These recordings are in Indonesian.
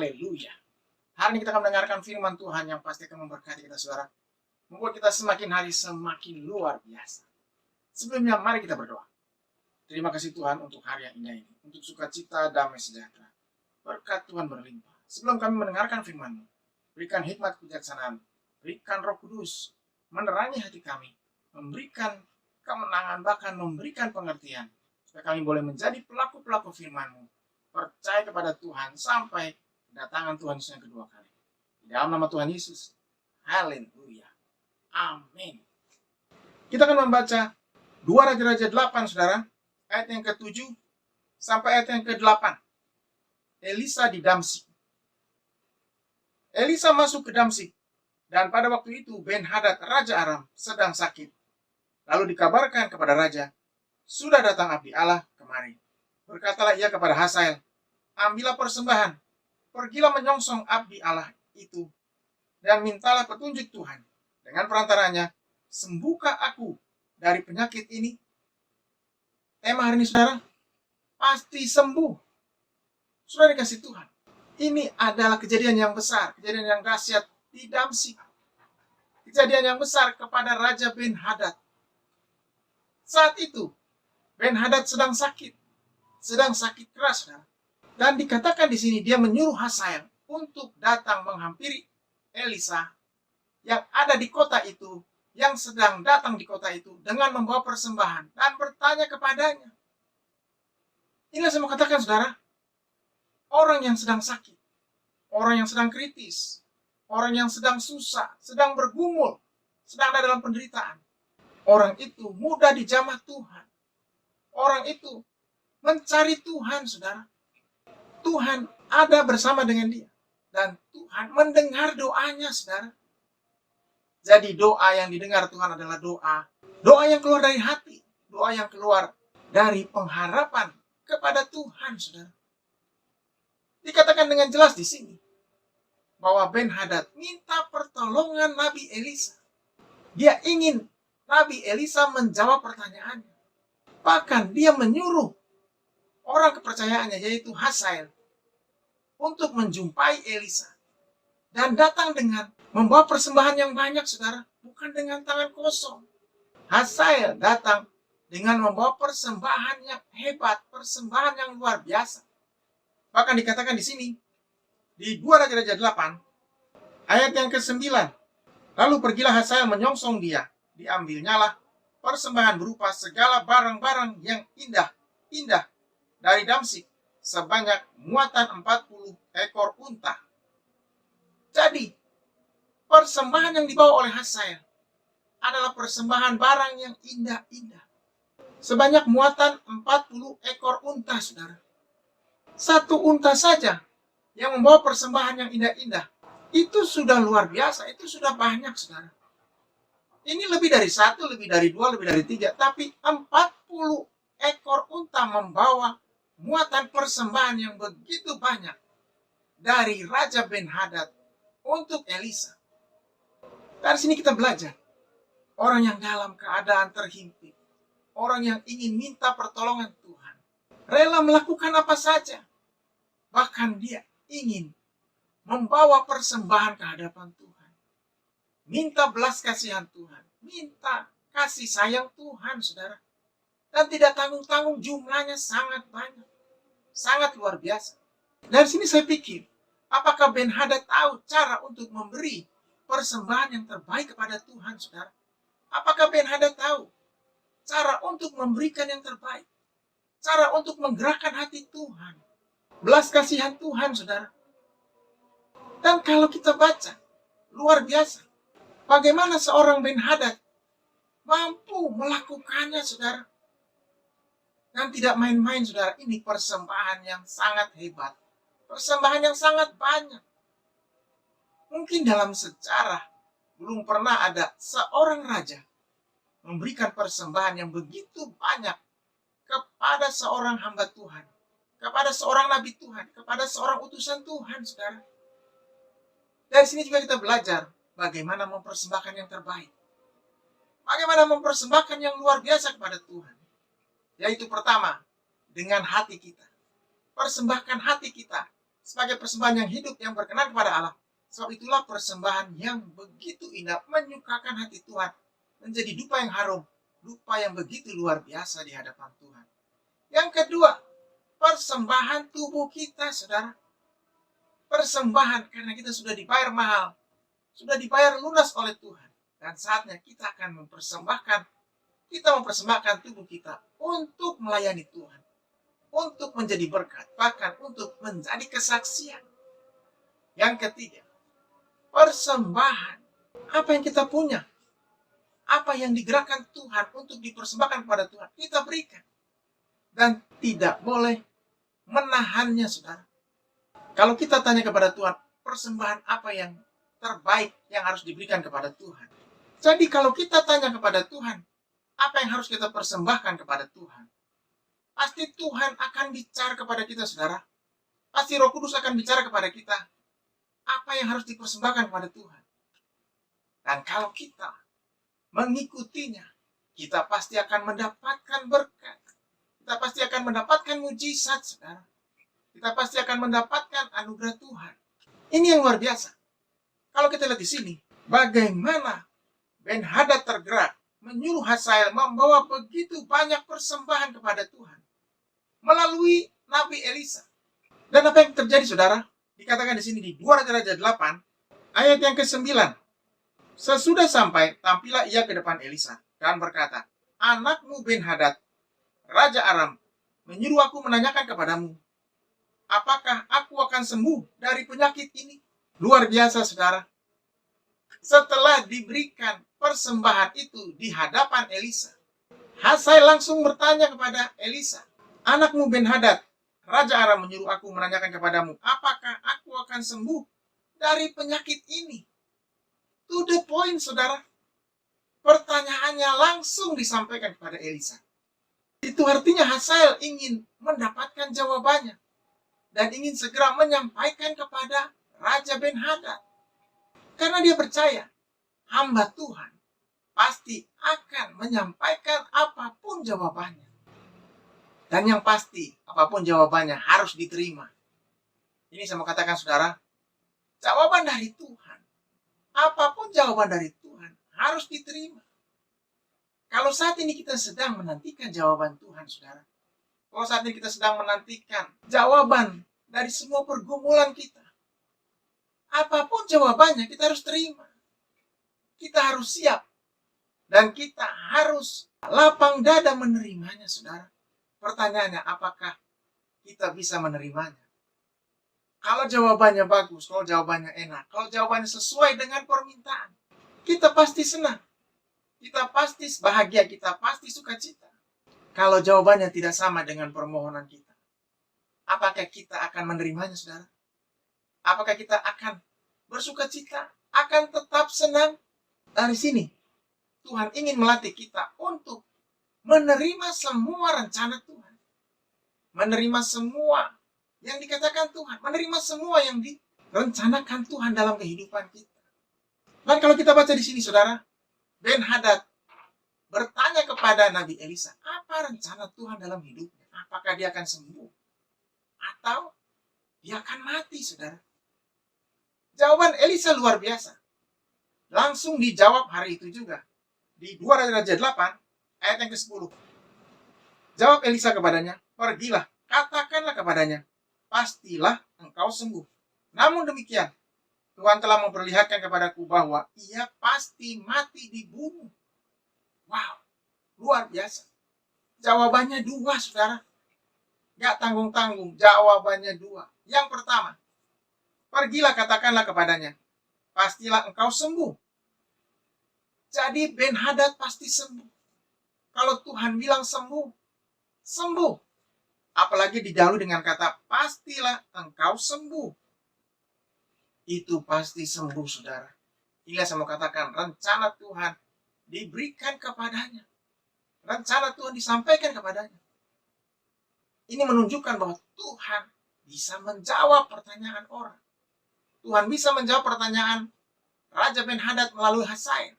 Haleluya. Hari ini kita akan mendengarkan firman Tuhan yang pasti akan memberkati kita, saudara. Membuat kita semakin hari semakin luar biasa. Sebelumnya, mari kita berdoa. Terima kasih Tuhan untuk hari yang indah ini. Untuk sukacita, damai, sejahtera. Berkat Tuhan berlimpah. Sebelum kami mendengarkan firman-Mu, berikan hikmat kebijaksanaan. Berikan Roh Kudus menerangi hati kami. Memberikan kemenangan, bahkan memberikan pengertian. Supaya kami boleh menjadi pelaku-pelaku firman-Mu. Percaya kepada Tuhan sampai kedatangan Tuhan Yesus yang kedua kali. Di dalam nama Tuhan Yesus. Haleluya. Amin. Kita akan membaca 2 Raja-Raja 8, saudara. Ayat yang ke-7 sampai ayat yang ke-8. Elisa di Damsyik. Elisa masuk ke Damsyik. Dan pada waktu itu Ben-Hadad Raja Aram sedang sakit. Lalu dikabarkan kepada raja, sudah datang abdi Allah kemari. Berkatalah ia kepada Hazael, ambillah persembahan, pergilah menyongsong abdi Allah itu, dan mintalah petunjuk Tuhan. Dengan perantaranya, sembuhkah aku dari penyakit ini? Tema hari ini, saudara, pasti sembuh. Saudara dikasih Tuhan. Ini adalah kejadian yang besar, kejadian yang dahsyat di Damsyik. Kejadian yang besar kepada Raja Ben-Hadad. Saat itu, Ben-Hadad sedang sakit keras, saudara. Dan dikatakan di sini dia menyuruh Hazael untuk datang menghampiri Elisa yang ada di kota itu, yang sedang datang di kota itu dengan membawa persembahan dan bertanya kepadanya. Inilah saya mau katakan, saudara, orang yang sedang sakit, orang yang sedang kritis, orang yang sedang susah, sedang bergumul, sedang ada dalam penderitaan, orang itu mudah dijamah Tuhan. Orang itu mencari Tuhan, saudara. Tuhan ada bersama dengan dia. Dan Tuhan mendengar doanya, saudara. Jadi doa yang didengar Tuhan adalah doa yang keluar dari hati. Doa yang keluar dari pengharapan kepada Tuhan, saudara. Dikatakan dengan jelas di sini bahwa Ben-Hadad minta pertolongan Nabi Elisa. Dia ingin Nabi Elisa menjawab pertanyaannya. Bahkan dia menyuruh orang kepercayaannya, yaitu Hazael, untuk menjumpai Elisa. Dan datang dengan membawa persembahan yang banyak, saudara. Bukan dengan tangan kosong. Hazael datang dengan membawa persembahan yang hebat, persembahan yang luar biasa. Bahkan dikatakan di sini, di 2 Raja-Raja 8, ayat yang ke-9. Lalu pergilah Hazael menyongsong dia. Diambilnyalah persembahan berupa segala barang-barang yang indah dari Damsyik sebanyak muatan 40 ekor unta. Jadi, persembahan yang dibawa oleh Hazael adalah persembahan barang yang indah-indah. Sebanyak muatan 40 ekor unta, saudara. Satu unta saja yang membawa persembahan yang indah-indah, itu sudah luar biasa, itu sudah banyak, saudara. Ini lebih dari 1, lebih dari 2, lebih dari 3, tapi 40 ekor unta membawa muatan persembahan yang begitu banyak dari Raja Ben-Hadad untuk Elisa. Dari sini kita belajar, orang yang dalam keadaan terhimpit, orang yang ingin minta pertolongan Tuhan, rela melakukan apa saja. Bahkan dia ingin membawa persembahan ke hadapan Tuhan. Minta belas kasihan Tuhan, minta kasih sayang Tuhan, saudara. Dan tidak tanggung-tanggung, jumlahnya sangat banyak, sangat luar biasa. Dari sini saya pikir, apakah Ben-Hadad tahu cara untuk memberi persembahan yang terbaik kepada Tuhan, saudara? Apakah Ben-Hadad tahu cara untuk memberikan yang terbaik? Cara untuk menggerakkan hati Tuhan, belas kasihan Tuhan, saudara. Dan kalau kita baca, luar biasa, bagaimana seorang Ben-Hadad mampu melakukannya, saudara. Dan tidak main-main, saudara. Ini persembahan yang sangat hebat. Persembahan yang sangat banyak. Mungkin dalam sejarah belum pernah ada seorang raja memberikan persembahan yang begitu banyak kepada seorang hamba Tuhan, kepada seorang nabi Tuhan, kepada seorang utusan Tuhan, saudara. Dari sini juga kita belajar bagaimana mempersembahkan yang terbaik. Bagaimana mempersembahkan yang luar biasa kepada Tuhan. Yaitu pertama, dengan hati kita. Persembahkan hati kita sebagai persembahan yang hidup yang berkenan kepada Allah. Sebab itulah persembahan yang begitu indah menyukakan hati Tuhan menjadi dupa yang harum, dupa yang begitu luar biasa di hadapan Tuhan. Yang kedua, persembahan tubuh kita, saudara. Persembahan karena kita sudah dibayar mahal, sudah dibayar lunas oleh Tuhan. Dan saatnya kita akan mempersembahkan tubuh kita untuk melayani Tuhan, untuk menjadi berkat, bahkan untuk menjadi kesaksian. Yang ketiga, persembahan. Apa yang kita punya, apa yang digerakkan Tuhan untuk dipersembahkan kepada Tuhan, kita berikan. Dan tidak boleh menahannya, saudara. Kalau kita tanya kepada Tuhan, persembahan apa yang terbaik yang harus diberikan kepada Tuhan? Jadi kalau kita tanya kepada Tuhan, apa yang harus kita persembahkan kepada Tuhan? Pasti Tuhan akan bicara kepada kita, saudara. Pasti Roh Kudus akan bicara kepada kita. Apa yang harus dipersembahkan kepada Tuhan? Dan kalau kita mengikutinya, kita pasti akan mendapatkan berkat. Kita pasti akan mendapatkan mujizat, saudara. Kita pasti akan mendapatkan anugerah Tuhan. Ini yang luar biasa. Kalau kita lihat di sini, bagaimana Ben-Hadad tergerak, menyuruh Hazael membawa begitu banyak persembahan kepada Tuhan melalui Nabi Elisa. Dan apa yang terjadi, saudara? Dikatakan di sini di 2 Raja-Raja 8, ayat yang ke-9. Sesudah sampai, tampillah ia ke depan Elisa dan berkata, "Anakmu Ben-Hadad, Raja Aram, menyuruh aku menanyakan kepadamu, apakah aku akan sembuh dari penyakit ini?" Luar biasa, saudara. Setelah diberikan persembahan itu di hadapan Elisa, Hazael langsung bertanya kepada Elisa, "Anakmu Ben-Hadad, Raja Aram menyuruh aku menanyakan kepadamu, apakah aku akan sembuh dari penyakit ini?" To the point, saudara. Pertanyaannya langsung disampaikan kepada Elisa. Itu artinya Hazael ingin mendapatkan jawabannya dan ingin segera menyampaikan kepada Raja Ben-Hadad. Karena dia percaya hamba Tuhan pasti akan menyampaikan apapun jawabannya. Dan yang pasti, apapun jawabannya harus diterima. Ini saya mau katakan, saudara, jawaban dari Tuhan, apapun jawaban dari Tuhan harus diterima. Kalau saat ini kita sedang menantikan jawaban Tuhan, saudara, kalau saat ini kita sedang menantikan jawaban dari semua pergumulan kita, apapun jawabannya kita harus terima. Kita harus siap. Dan kita harus lapang dada menerimanya, saudara. Pertanyaannya, apakah kita bisa menerimanya? Kalau jawabannya bagus, kalau jawabannya enak, kalau jawabannya sesuai dengan permintaan, kita pasti senang. Kita pasti bahagia, kita pasti sukacita. Kalau jawabannya tidak sama dengan permohonan kita, apakah kita akan menerimanya, saudara? Apakah kita akan bersukacita, akan tetap senang? Dari sini, Tuhan ingin melatih kita untuk menerima semua rencana Tuhan. Menerima semua yang dikatakan Tuhan. Menerima semua yang direncanakan Tuhan dalam kehidupan kita. Dan kalau kita baca di sini, saudara, Ben-Hadad bertanya kepada Nabi Elisa, apa rencana Tuhan dalam hidupnya? Apakah dia akan sembuh? Atau dia akan mati, saudara? Jawaban Elisa luar biasa. Langsung dijawab hari itu juga. Di 2 Raja 8, ayat yang ke-10. Jawab Elisa kepadanya, "Pergilah, katakanlah kepadanya, pastilah engkau sembuh. Namun demikian, Tuhan telah memperlihatkan kepadaku bahwa ia pasti mati dibunuh." Wow, luar biasa. Jawabannya dua, saudara. Gak tanggung-tanggung, jawabannya dua. Yang pertama, pergilah katakanlah kepadanya, pastilah engkau sembuh. Jadi Ben-Hadad pasti sembuh. Kalau Tuhan bilang sembuh, sembuh. Apalagi didahului dengan kata, pastilah engkau sembuh. Itu pasti sembuh, saudara. Inilah saya mau katakan, rencana Tuhan diberikan kepadanya. Rencana Tuhan disampaikan kepadanya. Ini menunjukkan bahwa Tuhan bisa menjawab pertanyaan orang. Tuhan bisa menjawab pertanyaan Raja Ben-Hadad melalui Hazael.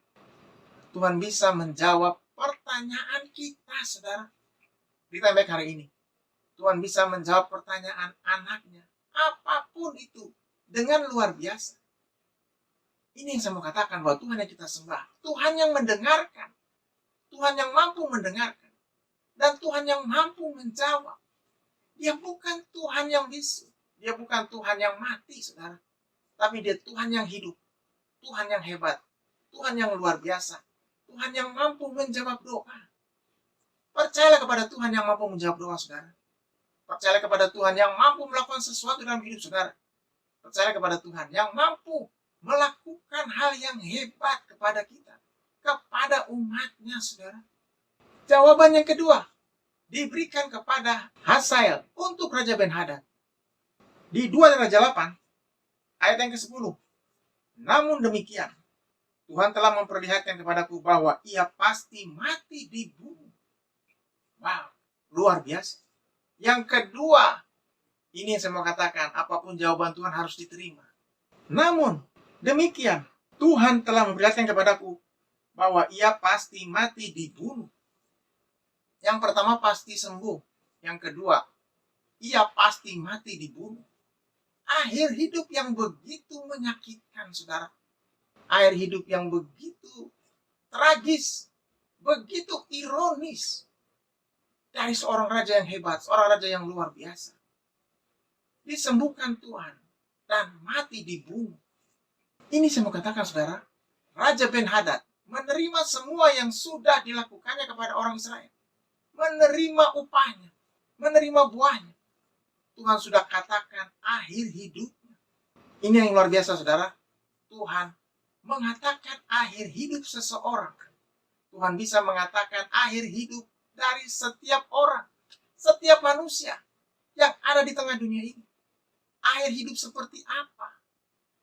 Tuhan bisa menjawab pertanyaan kita, saudara. Ditambah hari ini, Tuhan bisa menjawab pertanyaan anaknya, apapun itu, dengan luar biasa. Ini yang saya mau katakan, bahwa Tuhan yang kita sembah, Tuhan yang mendengarkan, Tuhan yang mampu mendengarkan, dan Tuhan yang mampu menjawab. Dia bukan Tuhan yang bisu, dia bukan Tuhan yang mati, saudara, tapi dia Tuhan yang hidup, Tuhan yang hebat, Tuhan yang luar biasa, Tuhan yang mampu menjawab doa. Percayalah kepada Tuhan yang mampu menjawab doa, saudara. Percayalah kepada Tuhan yang mampu melakukan sesuatu dalam hidup saudara. Percayalah kepada Tuhan yang mampu melakukan hal yang hebat kepada kita, kepada umatnya, saudara. Jawaban yang kedua diberikan kepada Hazael untuk Raja Ben-Hadad. Di 2 Raja 8, ayat yang ke-10. Namun demikian, Tuhan telah memperlihatkan kepadaku bahwa ia pasti mati dibunuh. Wow, luar biasa. Yang kedua, ini yang saya mau katakan, apapun jawaban Tuhan harus diterima. Namun, demikian, Tuhan telah memperlihatkan kepadaku bahwa ia pasti mati dibunuh. Yang pertama pasti sembuh. Yang kedua, ia pasti mati dibunuh. Akhir hidup yang begitu menyakitkan, saudara. Akhir hidup yang begitu tragis, begitu ironis. Dari seorang raja yang hebat, seorang raja yang luar biasa. Disembuhkan Tuhan dan mati dibunuh. Ini saya mau katakan, saudara, Raja Ben-Hadad menerima semua yang sudah dilakukannya kepada orang Israel. Menerima upahnya, menerima buahnya. Tuhan sudah katakan akhir hidupnya. Ini yang luar biasa, saudara. Tuhan mengatakan akhir hidup seseorang. Tuhan bisa mengatakan akhir hidup dari setiap orang, setiap manusia yang ada di tengah dunia ini. Akhir hidup seperti apa?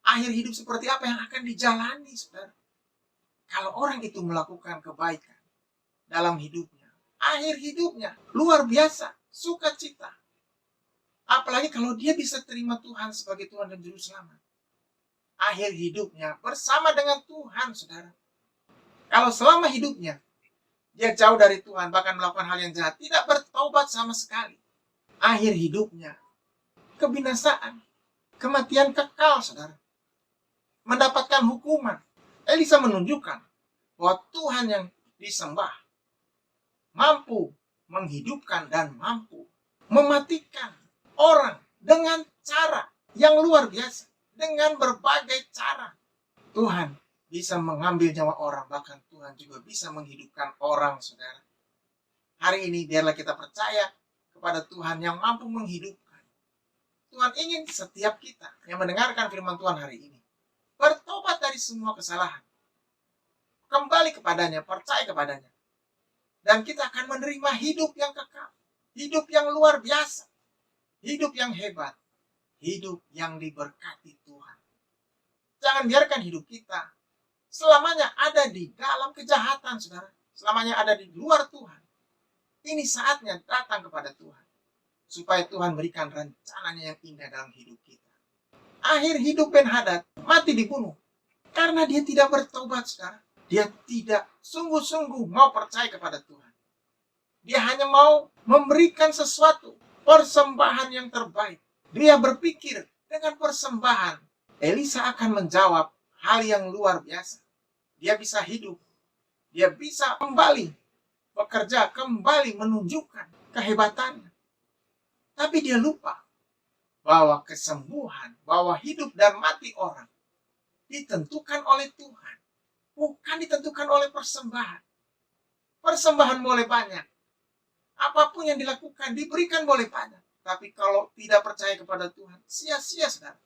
Akhir hidup seperti apa yang akan dijalani, saudara? Kalau orang itu melakukan kebaikan dalam hidupnya, akhir hidupnya luar biasa, sukacita. Apalagi kalau dia bisa terima Tuhan sebagai Tuhan dan Juru Selamat. Akhir hidupnya bersama dengan Tuhan, saudara. Kalau selama hidupnya dia jauh dari Tuhan, bahkan melakukan hal yang jahat, tidak bertobat sama sekali, akhir hidupnya kebinasaan, kematian kekal, saudara. Mendapatkan hukuman. Elisa menunjukkan bahwa Tuhan yang disembah mampu menghidupkan dan mampu mematikan orang dengan cara yang luar biasa. Dengan berbagai cara. Tuhan bisa mengambil nyawa orang, bahkan Tuhan juga bisa menghidupkan orang, saudara. Hari ini biarlah kita percaya kepada Tuhan yang mampu menghidupkan. Tuhan ingin setiap kita yang mendengarkan firman Tuhan hari ini bertobat dari semua kesalahan. Kembali kepadanya, percaya kepadanya. Dan kita akan menerima hidup yang kekal. Hidup yang luar biasa. Hidup yang hebat. Hidup yang diberkati Tuhan. Jangan biarkan hidup kita selamanya ada di dalam kejahatan, saudara. Selamanya ada di luar Tuhan. Ini saatnya datang kepada Tuhan. Supaya Tuhan berikan rencananya yang indah dalam hidup kita. Akhir hidup Ben-Hadad mati dibunuh. Karena dia tidak bertobat, saudara. Dia tidak sungguh-sungguh mau percaya kepada Tuhan. Dia hanya mau memberikan sesuatu, persembahan yang terbaik. Dia berpikir dengan persembahan, Elisa akan menjawab hal yang luar biasa. Dia bisa hidup. Dia bisa kembali bekerja, kembali menunjukkan kehebatannya. Tapi dia lupa bahwa kesembuhan, bahwa hidup dan mati orang ditentukan oleh Tuhan. Bukan ditentukan oleh persembahan. Persembahan boleh banyak. Apapun yang dilakukan, diberikan boleh banyak. Tapi kalau tidak percaya kepada Tuhan, sia-sia, saudara.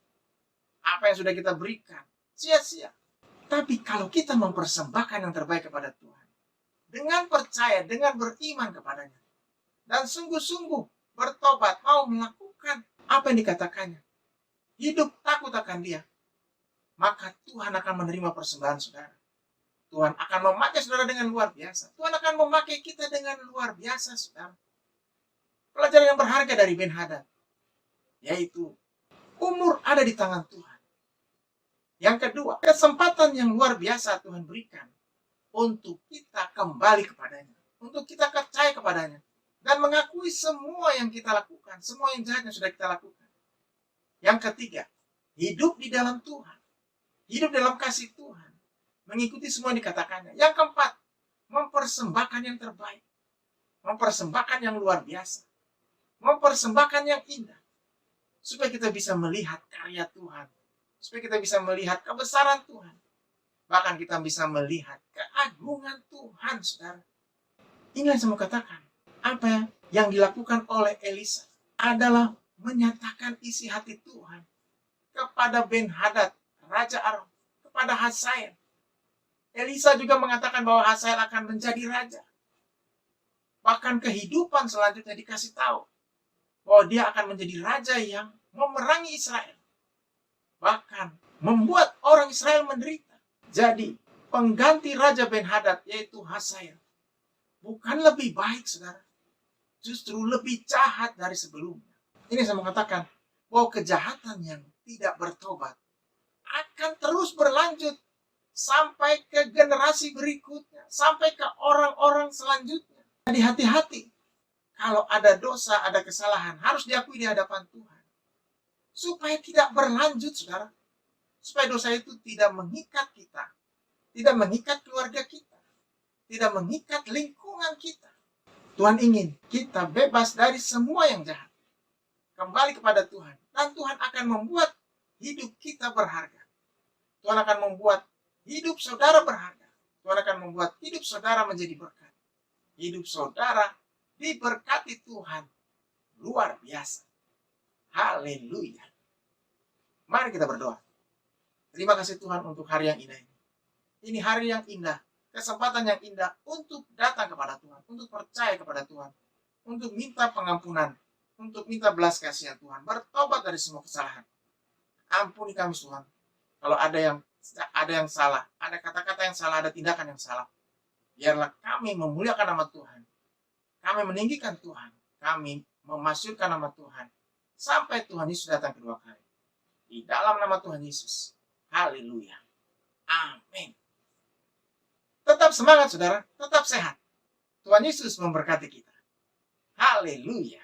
Apa yang sudah kita berikan, sia-sia. Tapi kalau kita mempersembahkan yang terbaik kepada Tuhan, dengan percaya, dengan beriman kepadanya, dan sungguh-sungguh bertobat, mau melakukan apa yang dikatakannya, hidup takut akan dia, maka Tuhan akan menerima persembahan saudara. Tuhan akan memakai saudara dengan luar biasa. Tuhan akan memakai kita dengan luar biasa, saudara. Pelajaran yang berharga dari Ben-Hadad, yaitu umur ada di tangan Tuhan. Yang kedua, kesempatan yang luar biasa Tuhan berikan untuk kita kembali kepadanya, untuk kita percaya kepadanya, dan mengakui semua yang kita lakukan, semua yang jahat yang sudah kita lakukan. Yang ketiga, hidup di dalam Tuhan. Hidup dalam kasih Tuhan. Mengikuti semua yang dikatakannya. Yang keempat, mempersembahkan yang terbaik. Mempersembahkan yang luar biasa. Mempersembahkan yang indah. Supaya kita bisa melihat karya Tuhan. Supaya kita bisa melihat kebesaran Tuhan. Bahkan kita bisa melihat keagungan Tuhan, saudara. Ini yang saya mau katakan. Apa yang dilakukan oleh Elisa adalah menyatakan isi hati Tuhan kepada Ben-Hadad, Raja Aram, kepada Hazael. Elisa juga mengatakan bahwa Hazael akan menjadi raja. Bahkan kehidupan selanjutnya dikasih tahu bahwa dia akan menjadi raja yang memerangi Israel. Bahkan membuat orang Israel menderita. Jadi pengganti Raja Ben-Hadad yaitu Hazael bukan lebih baik, saudara. Justru lebih jahat dari sebelumnya. Ini saya mengatakan bahwa kejahatan yang tidak bertobat akan terus berlanjut sampai ke generasi berikutnya, sampai ke orang-orang selanjutnya. Jadi hati-hati. Kalau ada dosa, ada kesalahan, harus diakui di hadapan Tuhan. Supaya tidak berlanjut, saudara. Supaya dosa itu tidak mengikat kita. Tidak mengikat keluarga kita. Tidak mengikat lingkungan kita. Tuhan ingin kita bebas dari semua yang jahat. Kembali kepada Tuhan. Dan Tuhan akan membuat hidup kita berharga. Tuhan akan membuat hidup saudara berharga. Tuhan akan membuat hidup saudara menjadi berkat. Hidup saudara diberkati Tuhan. Luar biasa. Haleluya. Mari kita berdoa. Terima kasih Tuhan untuk hari yang indah ini. Ini hari yang indah. Kesempatan yang indah untuk datang kepada Tuhan. Untuk percaya kepada Tuhan. Untuk minta pengampunan. Untuk minta belas kasihan Tuhan. Bertobat dari semua kesalahan. Ampuni kami Tuhan. Kalau ada yang salah. Ada kata-kata yang salah. Ada tindakan yang salah. Biarlah kami memuliakan nama Tuhan. Kami meninggikan Tuhan. Kami memasyurkan nama Tuhan. Sampai Tuhan Yesus datang kedua kali. Di dalam nama Tuhan Yesus. Haleluya. Amin. Tetap semangat, saudara. Tetap sehat. Tuhan Yesus memberkati kita. Haleluya.